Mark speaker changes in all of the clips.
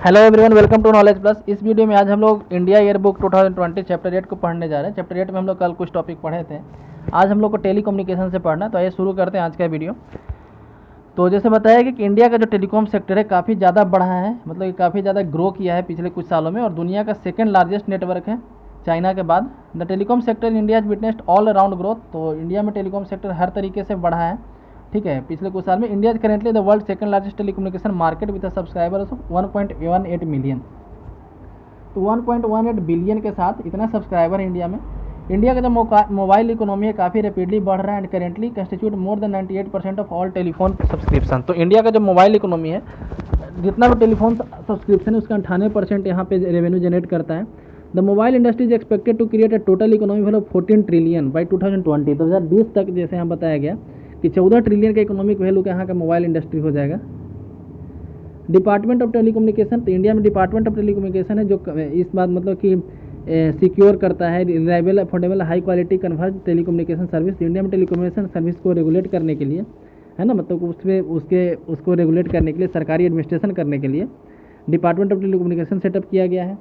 Speaker 1: Hello everyone, welcome to knowledge plus. इस video में आज हम लोग इंडिया ईयर बुक 2020 चैप्टर 8 को पढ़ने जा रहे हैं। चैप्टर 8 में हम लोग कल कुछ टॉपिक पढ़े थे, आज हम लोग को टेली कम्युनिकेशन से पढ़ना है। तो आइए शुरू करते हैं आज का वीडियो। तो जैसे बताया कि इंडिया का जो टेलीकॉम सेक्टर है काफ़ी ज़्यादा बढ़ा है, मतलब कि काफ़ी ज़्यादा ग्रो किया है पिछले कुछ सालों में, और दुनिया का सेकेंड लार्जेस्ट नेटवर्क है चाइना के बाद। The telecom sector in India witnessed all around growth. तो इंडिया में टेलीकॉम सेक्टर हर तरीके से बढ़ा है, ठीक है, पिछले कुछ साल में। India currently the world second largest telecommunication market with subscribers of 1.18 million. तो 1.18 बिलियन के साथ इतना सब्सक्राइबर है इंडिया में। इंडिया का जो मोबाइल इकोनॉमी है काफ़ी रैपिडली बढ़ रहा है and currently constitute more than 98% of all telephone subscription. तो इंडिया का जो मोबाइल इकोनॉमी है, जितना भी टेलीफोन सब्सक्रिप्शन है उसका 98% यहाँ पे रेवेन्यू जनरेट करता है। The mobile industry is expected to create a total economy value of 14 trillion by 2020। 2020 तक जैसे यहाँ बताया गया कि 14 ट्रिलियन का इकोनॉमिक वैल्यू का यहाँ का मोबाइल इंडस्ट्री हो जाएगा। डिपार्टमेंट ऑफ टेलीकम्युनिकेशन, तो इंडिया में डिपार्टमेंट ऑफ टेलीकम्युनिकेशन है जो इस बात मतलब कि सिक्योर करता है reliable, affordable, high quality converge telecommunication service. India में टेलीकम्युनिकेशन सर्विस को रेगुलेट करने के लिए, है ना, मतलब उसको रेगुलेट करने के लिए, सरकारी एडमिनिस्ट्रेशन करने के लिए डिपार्टमेंट ऑफ टेलीकम्युनिकेशन सेटअप किया गया है।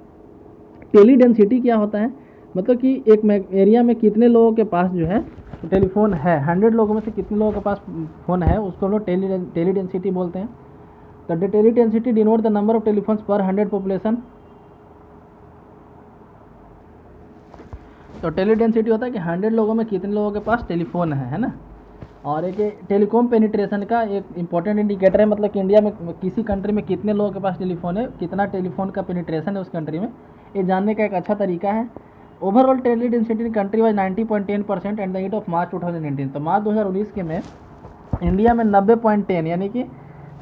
Speaker 1: टेली डेंसिटी क्या होता है, मतलब कि एक एरिया में कितने लोगों के पास जो है टेलीफोन है, 100 लोगों में से कितने लोगों के पास फ़ोन है, उसको हम लोग टेली डेंसिटी बोलते हैं। तो tele density denote the number of telephones per 100 population. तो टेली डेंसिटी होता है कि 100 लोगों में कितने लोगों के पास टेलीफोन है ना। और एक टेलीकॉम पेनिट्रेशन का एक इंपॉर्टेंट इंडिकेटर है, मतलब कि इंडिया में किसी कंट्री में कितने लोगों के पास टेलीफोन है, कितना टेलीफोन का पेनिट्रेशन है उस कंट्री में, ये जानने का एक अच्छा तरीका है। Overall tele density in country wise 90.10% at the end of March 2019। तो मार्च 2019 के में इंडिया में 90.10 यानी कि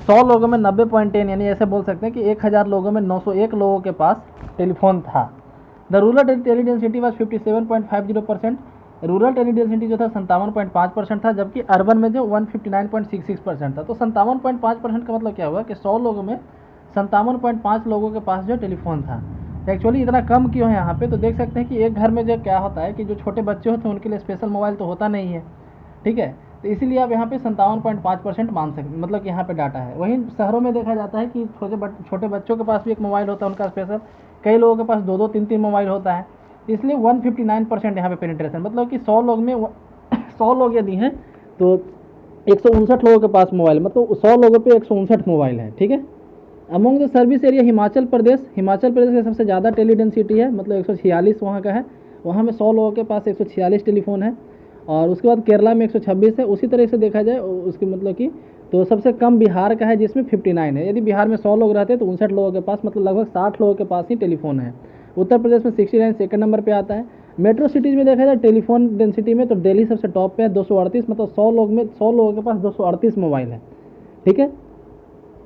Speaker 1: 100 लोगों में 90.10 यानी ऐसे बोल सकते हैं कि 1000 लोगों में 901 लोगों के पास टेलीफोन था। The rural tele density was 57.50%। Rural tele density जो था 57.5% था, जबकि अर्बन में जो 159.66% था। तो 57.5% का मतलब क्या हुआ कि 100 लोगों में 57.5 लोगों के पास जो टेलीफोन था। एक्चुअली इतना कम क्यों है यहाँ पे, तो देख सकते हैं कि एक घर में जो क्या होता है कि जो छोटे बच्चे होते हैं उनके लिए स्पेशल मोबाइल तो होता नहीं है, ठीक है। तो इसीलिए आप यहाँ पे 57.5% मान सकते, मतलब कि यहाँ पे डाटा है। वहीं शहरों में देखा जाता है कि छोटे बच्चों के पास भी एक मोबाइल होता है उनका स्पेशल, कई लोगों के पास 2-2, 3-3 मोबाइल होता है। इसलिए 159% यहाँ पे पेनिट्रेशन, मतलब कि 100 लोग में 100 लोग यदि हैं तो 159 लोगों के पास मोबाइल, मतलब 100 लोगों पे 159 मोबाइल है, ठीक है। Among the service area Himachal Pradesh का सबसे ज़्यादा टेली डेंसिटी है, मतलब 146 वहाँ का है। वहाँ में 100 लोगों के पास 146 टेलीफोन है। और उसके बाद केरला में 126 है। उसी तरह से देखा जाए उसके मतलब कि तो सबसे कम बिहार का है जिसमें 59 है। यदि बिहार में 100 लोग रहते हैं तो 59 लोगों के पास, मतलब लगभग 60 लोगों के पास ही टेलीफोन है। उत्तर प्रदेश में 69 सेकंड नंबर पे आता है। मेट्रो सिटीज़ में देखा जाए टेलीफोन डेंसिटी में तो दिल्ली सबसे टॉप पे है 238, मतलब 100 लोगों के पास 238 मोबाइल है, ठीक है।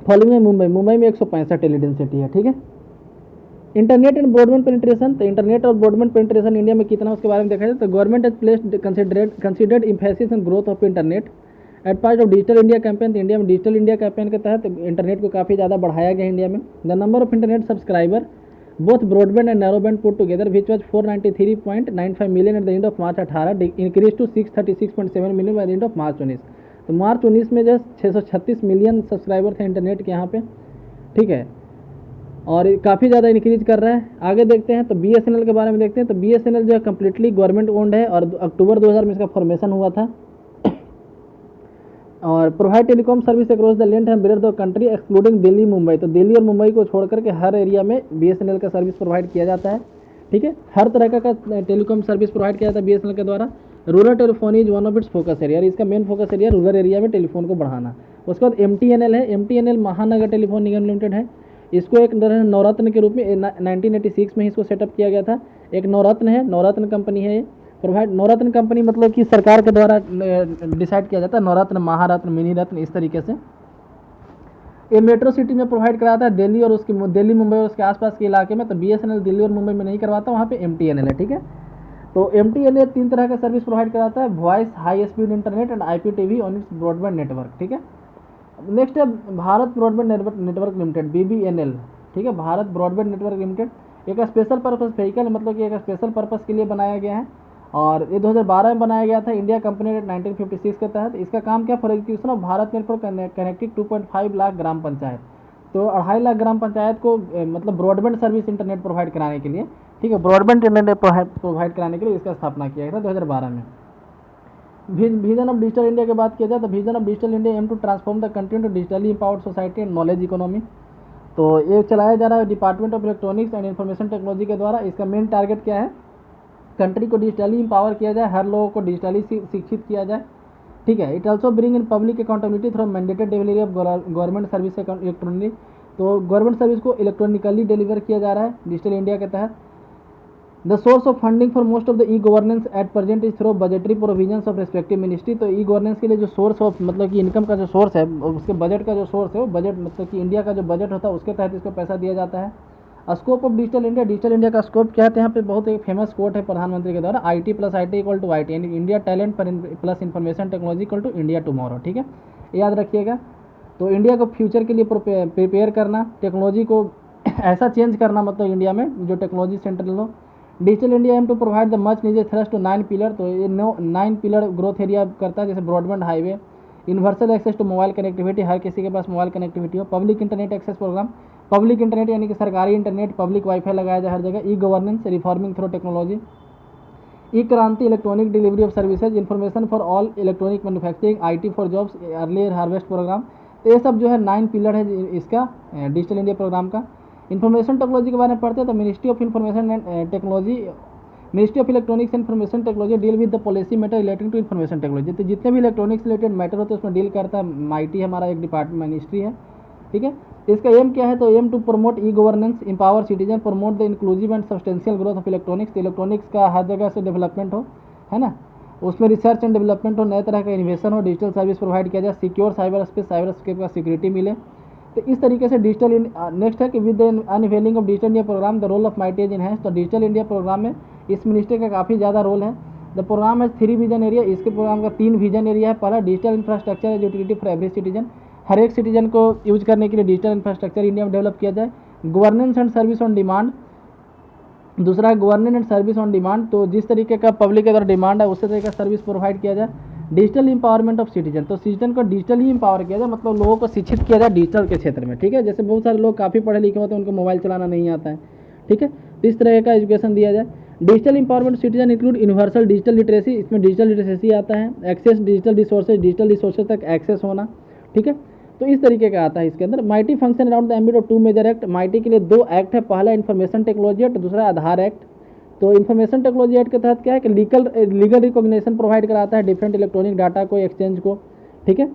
Speaker 1: फॉलोइंग है मुंबई में 165 टेली डेंसिटी है, ठीक है। इंटरनेट एंड ब्रॉडबैंड पेनिट्रेशन, तो इंटरनेट और ब्रॉडबैंड पेनिट्रेशन इंडिया में कितना उसके बारे में देखा जाए तो government has placed considered emphasis on growth of internet eight part of digital India campaign. India में डिजिटल इंडिया कैंपेन के तहत इंटरनेट को काफ़ी ज़्यादा बढ़ाया गया इंडिया में। The number of internet subscriber both broadband and narrow band put together which was 493.95 million at the end of March 18 increase to 636.7 million by the end of March 19। तो मार्च 19 में जो 636 मिलियन सब्सक्राइबर थे internet के यहाँ पे, ठीक है, और काफ़ी ज़्यादा इंक्रीज कर रहा है। आगे देखते हैं तो BSNL के बारे में देखते हैं। तो BSNL जो है कम्प्लीटली गवर्नमेंट ओन्ड है और अक्टूबर 2000 में इसका फॉर्मेशन हुआ था। और provide telecom service across the length and breadth of country excluding Delhi Mumbai. तो दिल्ली और मुंबई को छोड़ करके हर एरिया में BSNL का सर्विस प्रोवाइड किया जाता है, ठीक है। हर तरह का टेलीकॉम सर्विस प्रोवाइड किया जाता है BSNL के द्वारा। Rural telephone is one of its focus area, इसका main focus area rural area में टेलीफोन को बढ़ाना। उसके बाद MTNL है। MTNL महानगर टेलीफोन निगम लिमिटेड है। इसको एक नवरत्न के रूप में 1986 में इसको सेटअप किया गया था। एक नवरत्न है, नवरत्न कंपनी है ये। प्रोवाइड नवरत्न कंपनी मतलब कि सरकार के द्वारा डिसाइड किया जाता है, नवरत्न, महारत्न, मिनी रत्न, इस तरीके से। ये मेट्रो सिटी में प्रोवाइड कराता है दिल्ली और उसकी दिल्ली मुंबई और उसके आसपास के इलाके में। तो BSNL दिल्ली और मुंबई में नहीं करवाता, वहाँ पे MTNL है, ठीक है। तो MTNL 3 तरह का सर्विस प्रोवाइड कराता है, voice, high speed internet and IPTV on it's broadband network, ठीक है। नेक्स्ट है Bharat broadband network limited, BBNL, ठीक है, भारत ब्रॉडबैंड नेटवर्क लिमिटेड। एक स्पेशल पर्पस व्हीकल, मतलब कि एक स्पेशल पर्पस के लिए बनाया गया है और ये 2012 में बनाया गया था इंडिया कंपनी एक्ट 1956 के तहत। इसका काम क्या, for execution of Bharat net for connecting 2.5 lakh gram panchayat. तो 2.5 लाख ग्राम पंचायत को मतलब ब्रॉडबैंड सर्विस इंटरनेट प्रोवाइड कराने के लिए, ठीक है, ब्रॉडबैंड इंटरनेट प्रोवाइड कराने के लिए इसका स्थापना किया गया था 2012 में। विजन ऑफ डिजिटल इंडिया की बात किया जाए तो vision of digital India aim to transform the country to digitally empowered society and knowledge economy. तो ये चलाया जा रहा है department of electronics and information technology के द्वारा। इसका मेन टारगेट क्या है, कंट्री को डिजिटली एम्पावर किया जाए, हर लोगों को डिजिटली शिक्षित किया जाए, ठीक है। It also bring in public accountability through mandated delivery of government service electronic. तो गवर्नमेंट सर्विस को इलेक्ट्रॉनिकली डिलीवर किया जा रहा है डिजिटल इंडिया के तहत। The source of funding for most of the e governance at present is through budgetary provisions of respective ministry. तो e governance के लिए जो सोर्स ऑफ मतलब कि इनकम का जो सोर्स है, उसके बजट का जो सोर्स है, वो बजट मतलब कि इंडिया का जो बजट होता है उसके तहत इसको पैसा दिया जाता है। Scope of digital India, digital India का स्कोप क्या है, तो यहाँ पे बहुत एक फेमस कोट है प्रधानमंत्री के द्वारा, IT + IT = IT, यानी India talent plus information technology = India tomorrow, ठीक है, याद रखिएगा। तो इंडिया को फ्यूचर के लिए प्रिपेयर करना, टेक्नोलॉजी को ऐसा चेंज करना, मतलब इंडिया में जो टेक्नोलॉजी सेंटर लो। Digital India aim to provide the much needed thrust to 9 pillar. तो ये 9 पिलर ग्रोथ एरिया करता है, जैसे broadband highway, universal access to mobile connectivity, हर किसी के पास मोबाइल कनेक्टिविटी हो, public internet access programme, public internet यानी कि सरकारी इंटरनेट, पब्लिक वाईफाई लगाया जाए हर जगह, e governance, reforming through technology, e Kranti, electronic delivery of services, information for all, electronic manufacturing, IT for jobs, earlier harvest programme. तो ये सब जो है 9 पिलर है इसका डिजिटल इंडिया प्रोग्राम का। इन्फॉर्मेशन टेक्नोलॉजी के बारे में पढ़ते हैं तो ministry of information and technology, ministry of electronics and information technology deal with the policy matter relating to information technology. तो जितने भी इलेक्ट्रॉनिक्स रिलेटेड मैटर होते हैं उसमें डील करता है MIT, हमारा एक डिपार्टमेंट मिनिस्ट्री है, ठीक है। इसका एम क्या है, तो aim to promote e governance, empower citizen, promote the inclusive and substantial growth of electronics. Electronics का हर जगह से डेवलपमेंट हो, है ना, उसमें रिसर्च एंड डेवलपमेंट हो, नए तरह का इन्वेशन हो, डिजिटल सर्विस प्रोवाइड किया जाए, सिक्योर साइबर स्पेस का सिक्योरिटी मिले। तो इस तरीके से डिजिटल नेक्स्ट है कि with the unveiling of digital India programme the role of MIT is enhance. तो डिजिटल इंडिया प्रोग्राम में इस मिनिस्ट्री का काफ़ी ज़्यादा रोल है। द प्रोग्राम है 3 विजन एरिया, इसके प्रोग्राम का 3 विजन एरिया है। पहला digital infrastructure as utility for every citizen, हर एक सिटीजन को यूज करने के लिए डिजिटल इंफ्रास्ट्रक्चर इंडिया में डेवलप किया जाए। Governance and service on demand, दूसरा है governance and service on demand, तो जिस तरीके का पब्लिक के अगर डिमांड है उसी तरीके का सर्विस प्रोवाइड किया जाए। डिजिटल इंपावरमेंट ऑफ सिटीजन, तो सिटीजन को डिजिटली इंपावर किया जाए, मतलब लोगों को शिक्षित किया जाए डिजिटल के क्षेत्र में, ठीक है। जैसे बहुत सारे लोग काफ़ी पढ़े लिखे होते हैं, उनको मोबाइल चलाना नहीं आता है, ठीक है, तो इस तरह का एजुकेशन दिया जाए। Digital empowerment citizen include universal digital literacy, इसमें डिजिटल लिटरेसी आता है, एक्सेस डिजिटल रिसोर्सेज तक एक्सेस होना, ठीक है, तो इस तरीके का आता है इसके अंदर। MIT function around the ambit of 2 major act. MIT के लिए 2 एक्ट है, पहला इन्फॉर्मेशन टेक्नोलॉजी एक्ट, दूसरा आधार एक्ट। तो इन्फॉर्मेशन टेक्नोलॉजी एक्ट के तहत क्या है कि लीगल रिकॉग्निशन प्रोवाइड कराता है डिफरेंट इलेक्ट्रॉनिक डाटा को, एक्सचेंज को, ठीक है।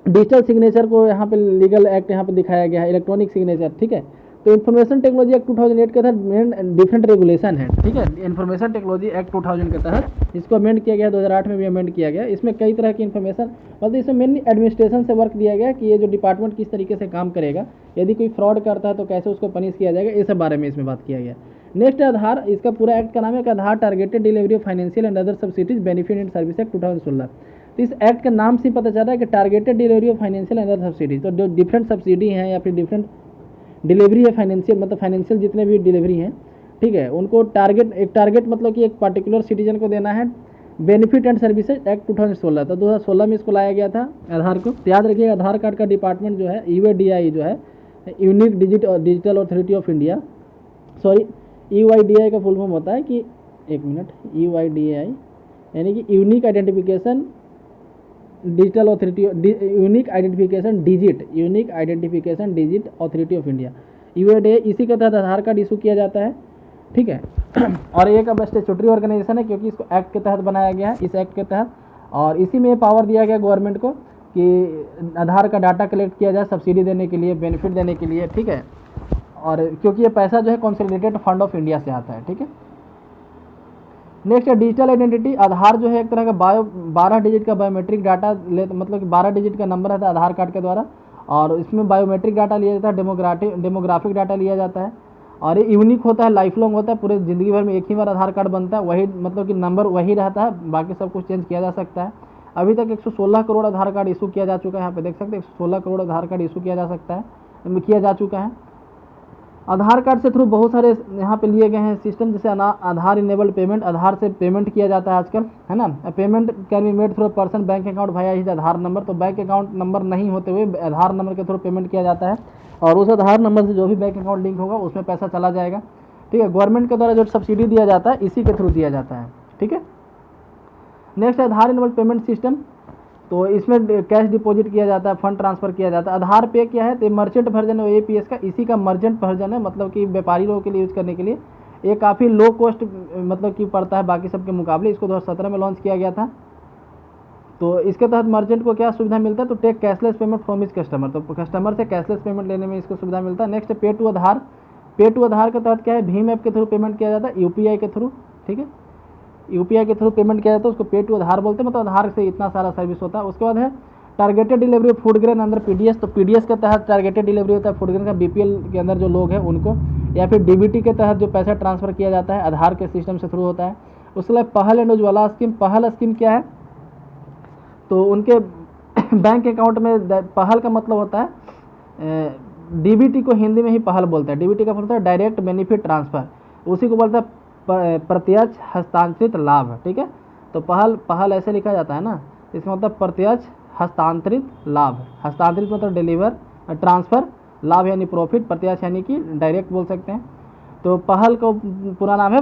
Speaker 1: डिजिटल सिग्नेचर को यहाँ पे लीगल एक्ट यहाँ पे दिखाया गया है, इलेक्ट्रॉनिक सिग्नेचर, ठीक है। तो इन्फॉर्मेशन टेक्नोलॉजी एक्ट 2008 के तहत मेन डिफरेंट रेगुलेशन है, ठीक है। इन्फॉर्मेशन टेक्नोलॉजी एक्ट 2000 के तहत इसको अमेंड किया गया, 2008 में भी अमेंड किया गया। इसमें कई तरह की इन्फॉर्मेशन, मतलब इसमें मेनली एडमिनिस्ट्रेशन से वर्क दिया गया कि ये जो डिपार्टमेंट किस तरीके से काम करेगा, यदि कोई फ्रॉड करता है तो कैसे उसको पनिश किया जाएगा, इस बारे में इसमें बात किया गया। नेक्स्ट आधार, इसका पूरा एक्ट का नाम है Aadhaar targeted delivery of financial and other subsidies benefit and service act 2016। तो इस एक्ट के नाम से पता चल रहा है कि targeted delivery of financial and other subsidies, तो जो डिफरेंट सब्सिडी हैं या फिर डिफरेंट डिलीवरी है फाइनेंशियल, मतलब फाइनेंशियल जितने भी डिलीवरी हैं, ठीक है, उनको टारगेट मतलब कि एक पर्टिकुलर सिटीजन को देना है। बेनिफिट एंड सर्विसेज एक्ट 2016, तो 2016 में इसको लाया गया था आधार को। तो याद रखिए आधार कार्ड का डिपार्टमेंट जो है UIDAI जो है, unique digital authority of India, sorry UIDAI का फुल फॉर्म होता है कि, एक मिनट, UIDAI यानी कि unique identification digital authority, unique identification digit authority of India, UIDAI, इसी के तहत आधार कार्ड इशू किया जाता है, ठीक है। और एक अब स्टेचुटरी ऑर्गेनाइजेशन है क्योंकि इसको एक्ट के तहत बनाया गया है, इस एक्ट के तहत, और इसी में पावर दिया गया गवर्नमेंट को कि आधार का डाटा कलेक्ट किया जाए सब्सिडी देने के लिए, बेनिफिट देने के लिए, ठीक है। और क्योंकि ये पैसा जो है कंसोलिडेटेड फंड ऑफ इंडिया से आता है, ठीक है। नेक्स्ट है डिजिटल आइडेंटिटी। आधार जो है एक तरह का 12 डिजिट का बायोमेट्रिक डाटा मतलब कि 12 डिजिट का नंबर आता है आधार कार्ड के द्वारा, और इसमें बायोमेट्रिक डाटा लिया जाता है, डेमोग्राफिक डाटा लिया जाता है, और ये यूनिक होता है, लाइफ लॉन्ग होता है, पूरे ज़िंदगी भर में एक ही बार आधार कार्ड बनता है, वही मतलब कि नंबर वही रहता है, बाकी सब कुछ चेंज किया जा सकता है। अभी तक 116 करोड़ आधार कार्ड इशू किया जा चुका है, यहाँ पे देख सकते हैं 116 करोड़ आधार कार्ड इशू किया जा सकता है, किया जा चुका है। आधार कार्ड से थ्रू बहुत सारे यहाँ पे लिए गए हैं सिस्टम, जैसे आधार इनेबल्ड पेमेंट, आधार से पेमेंट किया जाता है आजकल, है ना। Payment can be made through person bank account via his Aadhaar number, तो बैंक अकाउंट नंबर नहीं होते हुए आधार नंबर के थ्रू पेमेंट किया जाता है, और उस आधार नंबर से जो भी बैंक अकाउंट लिंक होगा उसमें पैसा चला जाएगा, ठीक है। गवर्नमेंट के द्वारा जो सब्सिडी दिया जाता है इसी के थ्रू दिया जाता है, ठीक है। नेक्स्ट है आधार इनेबल्ड पेमेंट सिस्टम, तो इसमें कैश डिपॉजिट किया जाता है, फंड ट्रांसफर किया जाता है। आधार पे क्या है, तो मर्चेंट वर्जन है एपीएस का, इसी का मर्चेंट वर्जन है, मतलब कि व्यापारी लोगों के लिए यूज़ करने के लिए ये काफ़ी लो कॉस्ट मतलब कि पड़ता है बाकी सबके मुकाबले। इसको 2017 में लॉन्च किया गया था। तो इसके तहत मर्चेंट को क्या सुविधा मिलता है, तो take cashless payment from his customer, तो कस्टमर से कैशलेस पेमेंट लेने में इसको सुविधा मिलता है। नेक्स्ट पे टू आधार, पे टू आधार के तहत क्या है, भीम ऐप के थ्रू पेमेंट किया जाता है, यूपीआई के थ्रू, ठीक है। यूपीआई के थ्रू पेमेंट किया जाता है, उसको पे टू आधार बोलते हैं, मतलब आधार से इतना सारा सर्विस होता है। उसके बाद है targeted delivery of food grain अंदर पीडीएस, तो पीडीएस के तहत टारगेटेड डिलीवरी होता है फूड ग्रेन का, बीपीएल के अंदर जो लोग हैं उनको, या फिर डीबीटी के तहत जो पैसा ट्रांसफर किया जाता है आधार के सिस्टम से थ्रू होता है। उसके बाद पहल एंड उज्ज्वला स्कीम, पहल स्कीम क्या है, तो उनके बैंक अकाउंट में पहल का मतलब होता है, डीबीटी को हिंदी में ही पहल बोलते हैं, डीबीटी का मतलब होता है डायरेक्ट बेनिफिट ट्रांसफर, उसी को बोलते हैं प्रत्यक्ष हस्तांतरित लाभ, ठीक है। तो पहल पहल ऐसे लिखा जाता है ना, इसका मतलब प्रत्यक्ष हस्तांतरित लाभ, हस्तांतरित मतलब डिलीवर, ट्रांसफर, लाभ यानी प्रॉफिट, प्रत्यक्ष यानी कि डायरेक्ट बोल सकते हैं। तो पहल को पूरा नाम है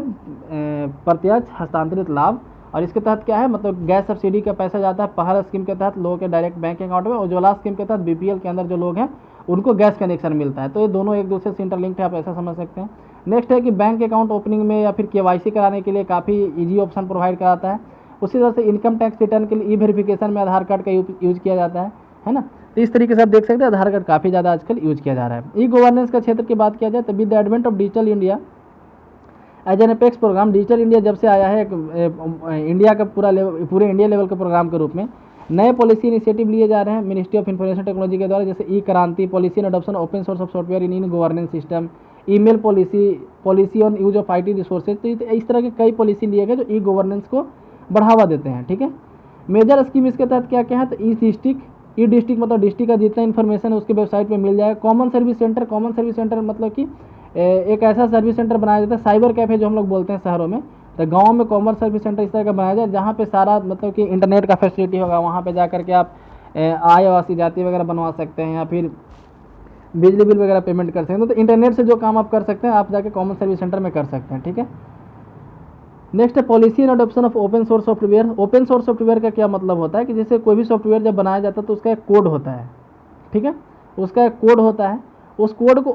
Speaker 1: प्रत्यक्ष हस्तांतरित लाभ, और इसके तहत क्या है, मतलब गैस सब्सिडी का पैसा जाता है पहल स्कीम के तहत लोगों के डायरेक्ट बैंक अकाउंट में, उज्ज्वला स्कीम के तहत बीपीएल के अंदर जो लोग हैं उनको गैस कनेक्शन मिलता है। तो ये दोनों एक दूसरे से इंटरलिंक्ड है, आप ऐसा समझ सकते हैं। नेक्स्ट है कि बैंक अकाउंट ओपनिंग में या फिर केवाईसी कराने के लिए काफ़ी इजी ऑप्शन प्रोवाइड कराता है। उसी तरह से इनकम टैक्स रिटर्न के लिए ई वेरिफिकेशन में आधार कार्ड का यूज किया जाता है ना। तो इस तरीके से आप देख सकते हैं आधार कार्ड काफ़ी ज़्यादा आजकल यूज किया जा रहा है। ई गवर्नेंस का क्षेत्र की बात किया जाए तो with the advent of digital India as an apex programme, digital India जब से आया है इंडिया का पूरे इंडिया लेवल के प्रोग्राम के रूप में नए पॉलिसी इनिशिएटिव लिए जा रहे हैं मिनिस्ट्री ऑफ इन्फॉर्मेशन टेक्नोलॉजी के द्वारा, जैसे ई क्रांति, policy and adoption open source of software in governance system, email policy, policy on use of IT resources. तो इस तरह के कई पॉलिसी लिए गए जो ई गवर्नेंस को बढ़ावा देते हैं, ठीक है। मेजर स्कीम इसके तहत क्या क्या है, तो ई डिस्ट्रिक्ट मतलब डिस्ट्रिक्ट का जितना इन्फॉर्मेशन है उसके वेबसाइट पे मिल जाएगा। कॉमन सर्विस सेंटर मतलब कि एक ऐसा सर्विस सेंटर बनाया जाता है, साइबर कैफे जो हम लोग बोलते हैं शहरों में, तो गांव में कॉमन सर्विस सेंटर इस तरह का बनाया जाए जहाँ पे सारा मतलब कि इंटरनेट का फैसिलिटी होगा, वहाँ पे जा करके आप आय आवासीय जाति वगैरह बनवा सकते हैं, या फिर बिजली बिल वगैरह पेमेंट कर सकते हैं। तो इंटरनेट से जो काम आप कर सकते हैं आप जाके कॉमन सर्विस सेंटर में कर सकते हैं, ठीक है। नेक्स्ट है policy and adoption of open source software. Open source software का क्या मतलब होता है कि जैसे कोई भी सॉफ्टवेयर जब बनाया जाता है तो उसका एक कोड होता है, ठीक है, उसका एक कोड होता है, उस कोड को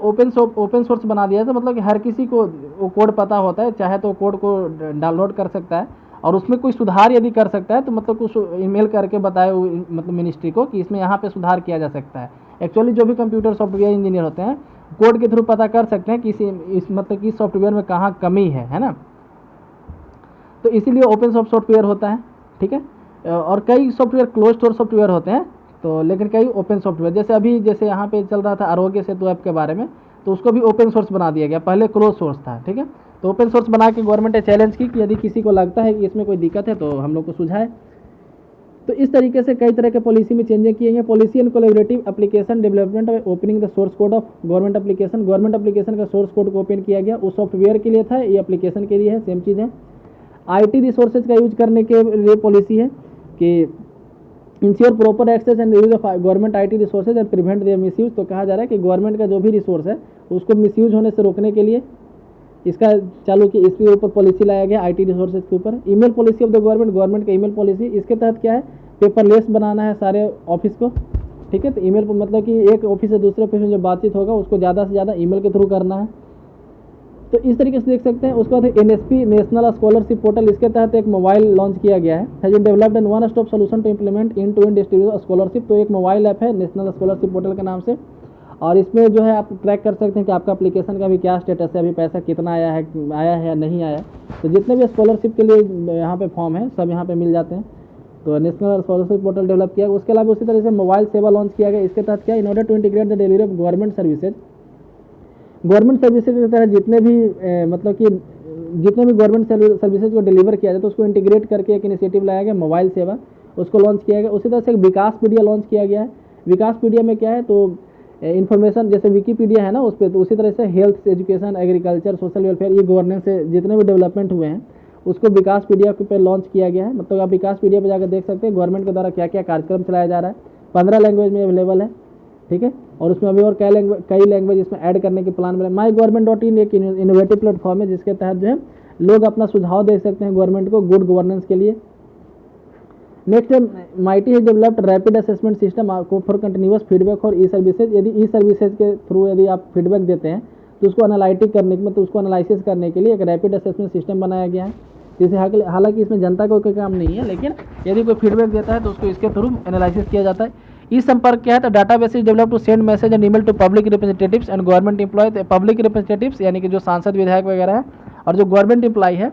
Speaker 1: ओपन सोर्स बना दिया तो मतलब कि हर किसी को वो कोड पता होता है, चाहे तो कोड को डाउनलोड कर सकता है और उसमें कोई सुधार यदि कर सकता है तो मतलब कुछ ईमेल करके बताए मतलब मिनिस्ट्री को कि इसमें यहाँ पे सुधार किया जा सकता है। एक्चुअली जो भी कंप्यूटर सॉफ्टवेयर इंजीनियर होते हैं कोड के थ्रू पता कर सकते हैं कि इस मतलब कि सॉफ्टवेयर में कहाँ कमी है ना। तो इसीलिए ओपन सोर्स सॉफ्टवेयर होता है, ठीक है। और कई सॉफ्टवेयर क्लोज सोर्स सॉफ्टवेयर होते हैं, तो लेकिन कई ओपन सॉफ्टवेयर, जैसे यहाँ पे चल रहा था आरोग्य सेतु ऐप के बारे में, तो उसको भी ओपन सोर्स बना दिया गया, पहले क्लोज सोर्स था, ठीक है। तो ओपन सोर्स बना के गवर्नमेंट ने चैलेंज की कि यदि किसी को लगता है कि इसमें कोई दिक्कत है तो हम लोग को सुझाए। तो इस तरीके से कई तरह के पॉलिसी में चेंजेस किए गए। Policy and collaborative application development और opening the source code of government application का सोर्स कोड को ओपन किया गया, उस सॉफ्टवेयर के लिए था, ये एप्लीकेशन के लिए है, सेम चीज़ है। आईटी रिसोर्सेज का यूज करने के लिए पॉलिसी है कि ensure proper access and use of government IT resources and prevent their misuse. तो कहा जा रहा है कि गवर्नमेंट का जो भी रिसोर्स है उसको मिसयूज होने से रोकने के लिए इसका चालू की इसके ऊपर पॉलिसी लाया गया आईटी रिसोर्सेज के ऊपर। Email policy of the government का ईमेल पॉलिसी, इसके तहत क्या है, पेपरलेस बनाना है सारे ऑफिस को, ठीक है। तो ईमेल मतलब कि एक ऑफिस से दूसरे ऑफिस में जो बातचीत होगा उसको ज़्यादा से ज़्यादा ईमेल के थ्रू करना है। तो इस तरीके से देख सकते हैं। उसके बाद एनएसपी नेशनल स्कॉलरशिप पोर्टल, इसके तहत एक मोबाइल लॉन्च किया गया है जो developed and one stop solution to implement in to in distribute scholarship. तो एक मोबाइल ऐप है नेशनल स्कॉलरशिप पोर्टल के नाम से, और इसमें जो है आप ट्रैक कर सकते हैं कि आपका एप्लीकेशन का भी क्या स्टेटस है, अभी पैसा कितना आया है या नहीं आया। तो जितने भी स्कॉलरशिप के लिए यहाँ पे फॉर्म है सब यहाँ पे मिल जाते हैं। तो नेशनल स्कॉलरशिप पोर्टल डेवलप किया। उसके अलावा उसी तरह से मोबाइल सेवा लॉन्च किया गया। इसके तहत क्या, in order to integrate the delivery of government services के तहत जितने भी गवर्नमेंट सर्विसेज को डिलीवर किया जाए तो उसको इंटीग्रेट करके एक इनिशिएटिव लाया गया मोबाइल सेवा, उसको लॉन्च किया गया। उसी तरह से एक विकास पीडिया लॉन्च किया गया है। विकास पीडिया में क्या है, तो इन्फॉर्मेशन जैसे विकीपीडिया है ना उस पर, तो उसी तरह से health, education, agriculture, social welfare, ये गवर्नेंस से जितने भी डेवलपमेंट हुए हैं उसको विकास पीडिया पे लॉन्च किया गया है। मतलब आप विकास पीडिया पे जाकर देख सकते हैं गवर्नमेंट के द्वारा क्या क्या कार्यक्रम चलाया जा रहा है। 15 लैंग्वेज में अवेलेबल है, ठीक है। और उसमें अभी और कई लैंग्वेज इसमें ऐड करने के प्लान बने। MyGovernment.in एक इनोवेटिव प्लेटफॉर्म है जिसके तहत जो है लोग अपना सुझाव दे सकते हैं गवर्नमेंट को गुड गवर्नेंस के लिए। नेक्स्ट है mighty has developed rapid assessment system for continuous feedback और ई सर्विसेज। यदि ई सर्विसेज के थ्रू यदि आप फीडबैक देते हैं तो उसको एनालिटिक करने के मतलब उसको एनालिसिस करने के लिए एक रैपिड असेसमेंट सिस्टम बनाया गया है। जिसे हालांकि इसमें जनता का कोई काम नहीं है, लेकिन यदि कोई फीडबैक देता है तो उसको इसके थ्रू एनालिसिस किया जाता है। ई संपर्क क्या है, तो database is develop to send message and email to public representatives and government employ. Public representatives यानी कि जो सांसद, विधायक वगैरह है, और जो गवर्नमेंट एम्प्लॉय है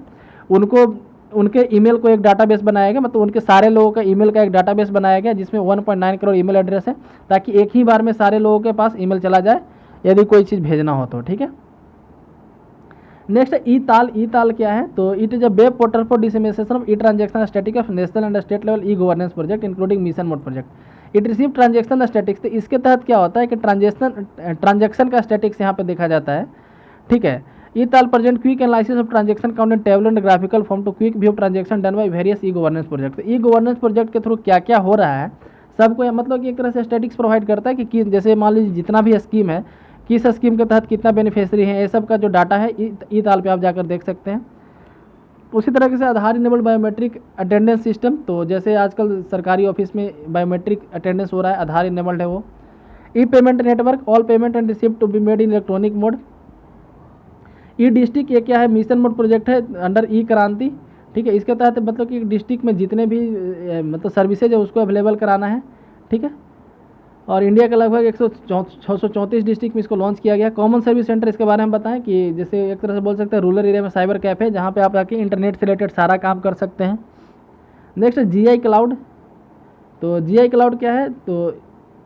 Speaker 1: उनको उनके ईमेल को एक डाटाबेस बनाया गया, मतलब उनके सारे लोगों का ईमेल का एक डाटाबेस बनाया गया जिसमें 1.9 करोड़ ईमेल एड्रेस है, ताकि एक ही बार में सारे लोगों के पास ईमेल चला जाए यदि कोई चीज़ भेजना हो तो, ठीक है। नेक्स्ट ई ताल। ई ताल क्या है, तो it is a web portal for dissemination of E transaction static of national and state level E governance project including mission mode project. It receive transaction statics. तो इसके तहत क्या होता है कि ट्रांजेक्शन का स्टैटिक्स यहाँ पे देखा जाता है, ठीक है। E Taal present quick analysis of transaction count in table and graphical form to quick view transaction done by various e governance project. E governance project के थ्रू क्या क्या हो रहा है सबको, मतलब कि एक तरह से स्टैटिक्स प्रोवाइड करता है कि जैसे मान लीजिए जितना भी स्कीम है, किस स्कीम के तहत कितना बेनिफिशियरी है, ये सब का जो डाटा है ई ताल पे आप जाकर देख सकते हैं। उसी तरह से आधार इनेबल्ड बायोमेट्रिक अटेंडेंस सिस्टम। तो जैसे आजकल सरकारी ऑफिस में बायोमेट्रिक अटेंडेंस हो रहा है, आधार इनेबल्ड है वो। E payment network, all payment and receipt to be made in electronic mode. E district, ये क्या है, मिशन मोड प्रोजेक्ट है अंडर ई क्रांति, ठीक है। इसके तहत मतलब कि डिस्ट्रिक्ट में जितने भी मतलब सर्विसेज है उसको अवेलेबल कराना है, ठीक है। और इंडिया के लगभग 634 डिस्ट्रिक्ट में इसको लॉन्च किया गया। कॉमन सर्विस सेंटर, इसके बारे में बताएं कि जैसे एक तरह से बोल सकते हैं रूरल एरिया में साइबर कैफ़े, जहाँ पे आप आके इंटरनेट से रिलेटेड सारा काम कर सकते हैं। Next GI cloud. तो GI क्लाउड क्या है, तो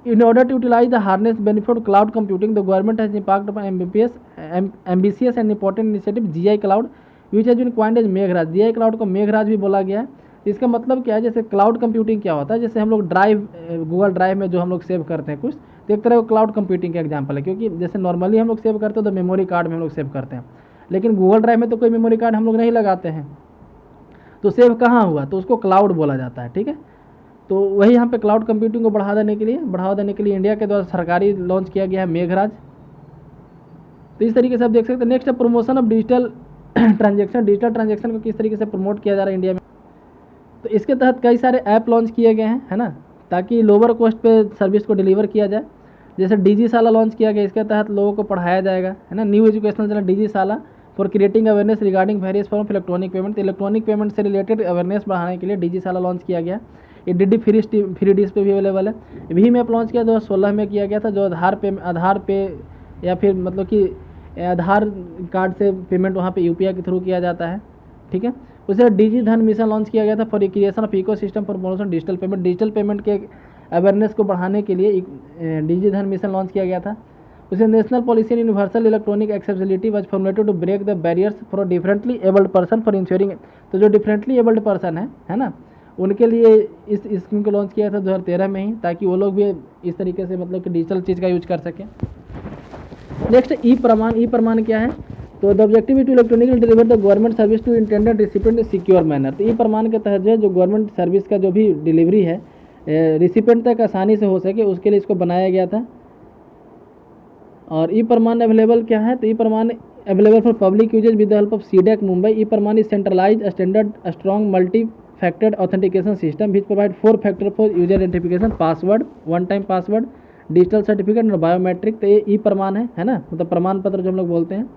Speaker 1: in order to utilise the harness benefit cloud computing the government has impact upon ambitious and important initiative GI cloud which has been coined as Meghraj. GI cloud को मेघराज भी बोला गया है। इसका मतलब क्या है, जैसे क्लाउड कंप्यूटिंग क्या होता है, जैसे हम लोग ड्राइव, गूगल ड्राइव में जो हम लोग सेव करते हैं कुछ, तो एक तरह का क्लाउड कंप्यूटिंग का एग्जांपल है। क्योंकि जैसे नॉर्मली हम लोग सेव करते हैं तो मेमोरी कार्ड में हम लोग सेव करते हैं, लेकिन गूगल ड्राइव में तो कोई मेमोरी कार्ड हम लोग नहीं लगाते हैं, तो सेव कहाँ हुआ, तो उसको क्लाउड बोला जाता है, ठीक है। तो वही यहाँ पे क्लाउड कंप्यूटिंग को बढ़ावा देने के लिए इंडिया के द्वारा सरकारी लॉन्च किया गया है मेघराज। तो इस तरीके से आप देख सकते हैं। नेक्स्ट है promotion of digital transaction. Digital transaction को किस तरीके से प्रमोट किया जा रहा है इंडिया में, तो इसके तहत कई सारे ऐप लॉन्च किए गए हैं, है ना, ताकि लोअर कॉस्ट पे सर्विस को डिलीवर किया जाए। जैसे DG साला लॉन्च किया गया, इसके तहत लोगों को पढ़ाया जाएगा, है ना। न्यू एजुकेशनल चैनल DG साला for creating awareness regarding various form of electronic payment. Electronic payment से रिलेटेड अवेयरनेस बढ़ाने के लिए DG साला लॉन्च किया गया। ये DD फ्री डिश पे भी अवेलेबल है। भीम ऐप लॉन्च किया 2016 में किया गया था, जो आधार पे या फिर मतलब कि आधार कार्ड से पेमेंट वहाँ पे UPI के थ्रू किया जाता है, ठीक है। उसे DG धन मिशन लॉन्च किया गया था for creation of ecosystem for promotion digital payment. Digital payment के अवेयरनेस को बढ़ाने के लिए DG धन मिशन लॉन्च किया गया था। उसे national policy in universal electronic accessibility was formulated to break the barriers for differently abled person for ensuring. तो जो डिफरेंटली एबल्ड पर्सन है ना, उनके लिए इस स्कीम को लॉन्च किया था 2013 में ही, ताकि वो लोग भी इस तरीके से मतलब कि डिजिटल चीज़ का यूज कर सकें। नेक्स्ट ई प्रमाण। ई प्रमाण क्या है, तो the objective to electronically deliver the government service to intended recipient secure manner. तो ई प्रमाण के तहत जो है जो गवर्नमेंट सर्विस का जो भी डिलीवरी है रिसिपेंट तक आसानी से हो सके, उसके लिए इसको बनाया गया था। और ई प्रमाण अवेलेबल क्या है, तो e Pramaan available for public uses with the help of CDAC Mumbai. E Pramaan is centralise standard strong multi factored authentication system which provide 4 factor for user identification, password, one time password, digital certificate और biometric. तो ये ई प्रमाण है ना, मतलब प्रमाण पत्र जो हम लोग बोलते हैं।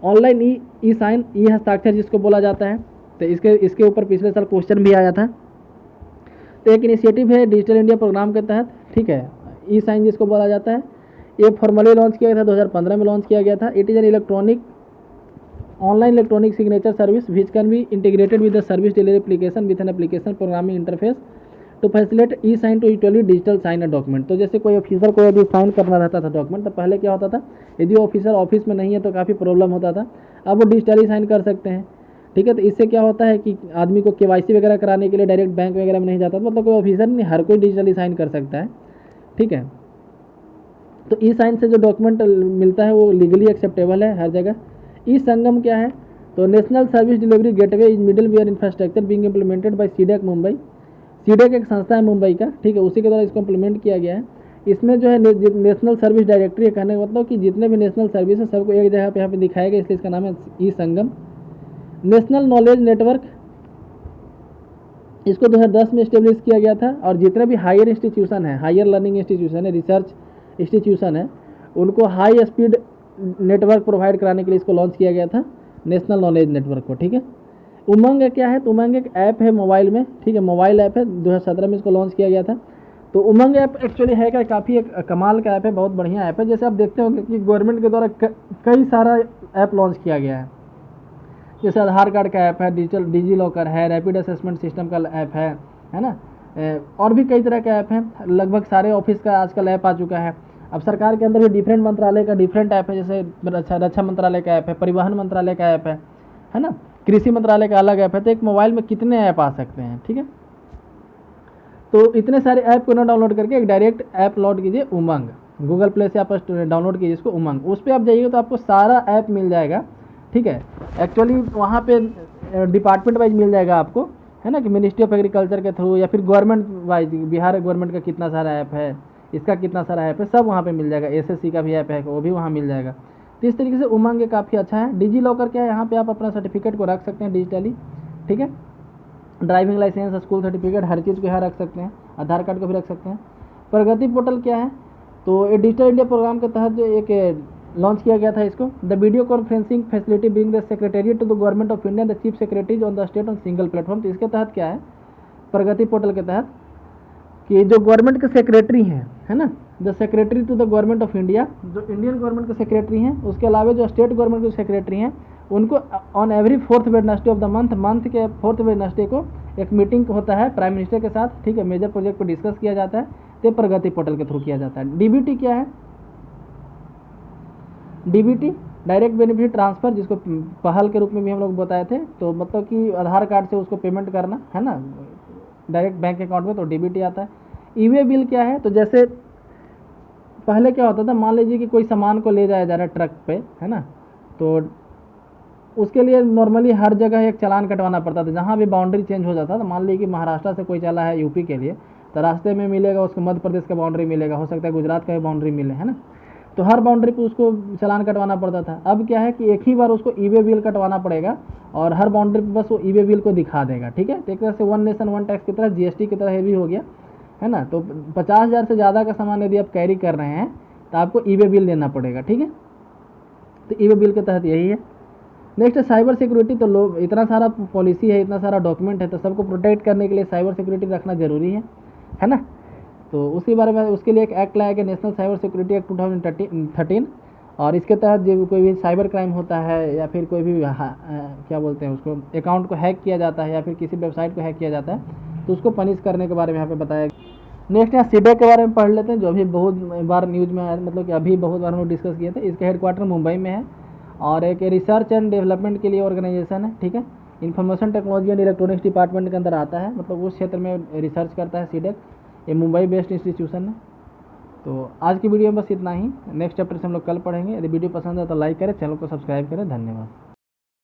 Speaker 1: ऑनलाइन ई साइन, ई हस्ताक्षर जिसको बोला जाता है, तो इसके ऊपर पिछले साल क्वेश्चन भी आया था। तो एक इनिशिएटिव है डिजिटल इंडिया प्रोग्राम के तहत, ठीक है, ई साइन जिसको बोला जाता है। ये फॉर्मली लॉन्च किया गया था, 2015 में लॉन्च किया गया था। It is an electronic online electronic signature service which can be integrated with the service delivery application with an application programming interface to facilitate e sign to equally digital sign a document. तो जैसे कोई officer को यदि sign करना रहता था document, तो पहले क्या होता था, यदि ऑफिसर ऑफिस में नहीं है तो काफ़ी प्रॉब्लम होता था। अब वो डिजिटली साइन कर सकते हैं, ठीक है। तो इससे क्या होता है कि आदमी को KYC वगैरह कराने के लिए डायरेक्ट बैंक वगैरह में नहीं जाता, मतलब कोई ऑफिसर नहीं, हर कोई डिजिटली साइन कर सकता है, ठीक है। तो ई साइन से जो डॉक्यूमेंट मिलता है वो लीगली एक्सेप्टेबल है हर जगह। ई संगम क्या है, तो national service delivery gateway is middleware infrastructure being implemented by CDAC Mumbai. CDAC एक संस्था है मुंबई का, ठीक है, उसी के द्वारा इसको इम्प्लीमेंट किया गया है। इसमें जो है नेशनल सर्विस डायरेक्टरी है, कहने का मतलब कि जितने भी नेशनल सर्विस है सबको एक जगह पे यहाँ पे दिखाया गया, इसलिए इसका नाम है ई संगम। नेशनल नॉलेज नेटवर्क, इसको 2010 में इस्टेब्लिश किया गया था, और जितने भी हायर इंस्टीट्यूशन है, हायर लर्निंग इंस्टीट्यूशन है, रिसर्च इंस्टीट्यूशन है, उनको हाई स्पीड नेटवर्क प्रोवाइड कराने के लिए इसको लॉन्च किया गया था, नेशनल नॉलेज नेटवर्क को, ठीक है। उमंग क्या है, तो उमंग एक ऐप है मोबाइल में, ठीक है, मोबाइल ऐप है, 2017 में इसको लॉन्च किया गया था। तो उमंग ऐप एक्चुअली है क्या, काफ़ी एक कमाल का ऐप है, बहुत बढ़िया ऐप है। जैसे आप देखते होंगे कि गवर्नमेंट के द्वारा कई सारा ऐप लॉन्च किया गया है, जैसे आधार कार्ड का ऐप है, डिजी लॉकर है, रैपिड असेसमेंट सिस्टम का ऐप है ना, और भी कई तरह का ऐप है। लगभग सारे ऑफिस का आजकल ऐप आ चुका है। अब सरकार के अंदर भी डिफरेंट मंत्रालय का डिफरेंट ऐप है, जैसे रक्षा मंत्रालय का ऐप है, परिवहन मंत्रालय का ऐप है ना, कृषि मंत्रालय का अलग ऐप है। तो एक मोबाइल में कितने ऐप आ सकते हैं, ठीक है। तो इतने सारे ऐप को ना डाउनलोड करके एक डायरेक्ट ऐप लोड कीजिए उमंग, गूगल प्ले से आप डाउनलोड कीजिए इसको उमंग। उस पर आप जाइएगा तो आपको सारा ऐप मिल जाएगा, ठीक है। एक्चुअली वहाँ पे डिपार्टमेंट वाइज मिल जाएगा आपको, है ना, कि मिनिस्ट्री ऑफ एग्रीकल्चर के थ्रू या फिर गवर्नमेंट वाइज, बिहार गवर्नमेंट का कितना सारा ऐप है, इसका कितना सारा ऐप है, सब वहाँ पे मिल जाएगा। एसएससी का भी ऐप है, वो भी वहाँ मिल जाएगा। तो इस तरीके से उमंग काफ़ी अच्छा है। डिजी लॉकर क्या है, यहाँ पे आप अपना सर्टिफिकेट को रख सकते हैं डिजिटली, ठीक है। ड्राइविंग लाइसेंस, स्कूल सर्टिफिकेट, हर चीज़ को यहाँ रख सकते हैं, आधार कार्ड को भी रख सकते हैं। प्रगति पोर्टल क्या है, तो ये डिजिटल इंडिया प्रोग्राम के तहत जो एक लॉन्च किया गया था इसको। The video conferencing facility bring the secretariat to the government of India, the chief secretaries on the state on single platform. तो इसके तहत क्या है, प्रगति पोर्टल के तहत, कि जो गवर्नमेंट के सेक्रेटरी हैं, है ना, the secretary to the government of India, जो इंडियन गवर्नमेंट के सेक्रेटरी हैं, उसके अलावा जो स्टेट गवर्नमेंट के सेक्रेटरी हैं, उनको on every 4th Wednesday of the month के 4th वेडनेसडे को एक मीटिंग होता है प्राइम मिनिस्टर के साथ, ठीक है, मेजर प्रोजेक्ट को डिस्कस किया जाता है। तो प्रगति पोर्टल के थ्रू किया जाता है। डीबीटी क्या है, डीबीटी डायरेक्ट बेनिफिट ट्रांसफ़र, जिसको पहल के रूप में भी हम लोग बताए थे। तो मतलब कि आधार कार्ड से उसको पेमेंट करना, है ना, डायरेक्ट बैंक अकाउंट में, तो डीबीटी आता है। ई वे बिल क्या है, तो जैसे पहले क्या होता था, मान लीजिए कि कोई सामान को ले जाया जा रहा है ट्रक पे, है ना, तो उसके लिए नॉर्मली हर जगह एक चालान कटवाना पड़ता था। जहाँ भी बाउंड्री चेंज हो जाता था, मान लीजिए कि महाराष्ट्र से कोई चला है यूपी के लिए, तो रास्ते में मिलेगा उसको मध्य प्रदेश का बाउंड्री मिलेगा, हो सकता है गुजरात का भी बाउंड्री मिले, है ना। तो हर बाउंड्री पे उसको चालान कटवाना पड़ता था। अब क्या है कि एक ही बार उसको ई वे बिल कटवाना पड़ेगा, और हर बाउंड्री पे बस वो ई वे बिल को दिखा देगा, ठीक है। तो एक तरह से वन नेशन वन टैक्स की तरह, जीएसटी की तरह ये भी हो गया, है ना। तो 50,000 से ज़्यादा का सामान यदि आप कैरी कर रहे हैं तो आपको ई वे बिल देना पड़ेगा, ठीक है। तो ई वे बिल के तहत यही है। नेक्स्ट है साइबर सिक्योरिटी। तो लोग, इतना सारा पॉलिसी है, इतना सारा डॉक्यूमेंट है, तो सबको प्रोटेक्ट करने के लिए साइबर सिक्योरिटी रखना जरूरी है ना। तो उसी बारे में, उसके लिए एक एक्ट लाया गया, नेशनल साइबर सिक्योरिटी एक्ट 2013, और इसके तहत जब कोई भी साइबर क्राइम होता है, या फिर कोई भी क्या बोलते हैं उसको, अकाउंट को हैक किया जाता है, या फिर किसी वेबसाइट को हैक किया जाता है, तो उसको पनिश करने के बारे में यहाँ पे बताया गया। नेक्स्ट यहाँ सीडैक के बारे में पढ़ लेते हैं, जो अभी बहुत बार न्यूज़ में आया, मतलब कि अभी बहुत बार हम लोग डिस्कस किए थे। इसका हेडक्वार्टर मुंबई में है, और एक रिसर्च एंड डेवलपमेंट के लिए ऑर्गेनाइजेशन है, ठीक है। Information technology and electronics department के अंदर आता है, मतलब उस क्षेत्र में रिसर्च करता है सीडैक। ये मुंबई बेस्ड इंस्टीट्यूशन है। तो आज की वीडियो में बस इतना ही। नेक्स्ट चैप्टर से हम लोग कल पढ़ेंगे। यदि वीडियो पसंद है तो लाइक करें, चैनल को सब्सक्राइब करें। धन्यवाद।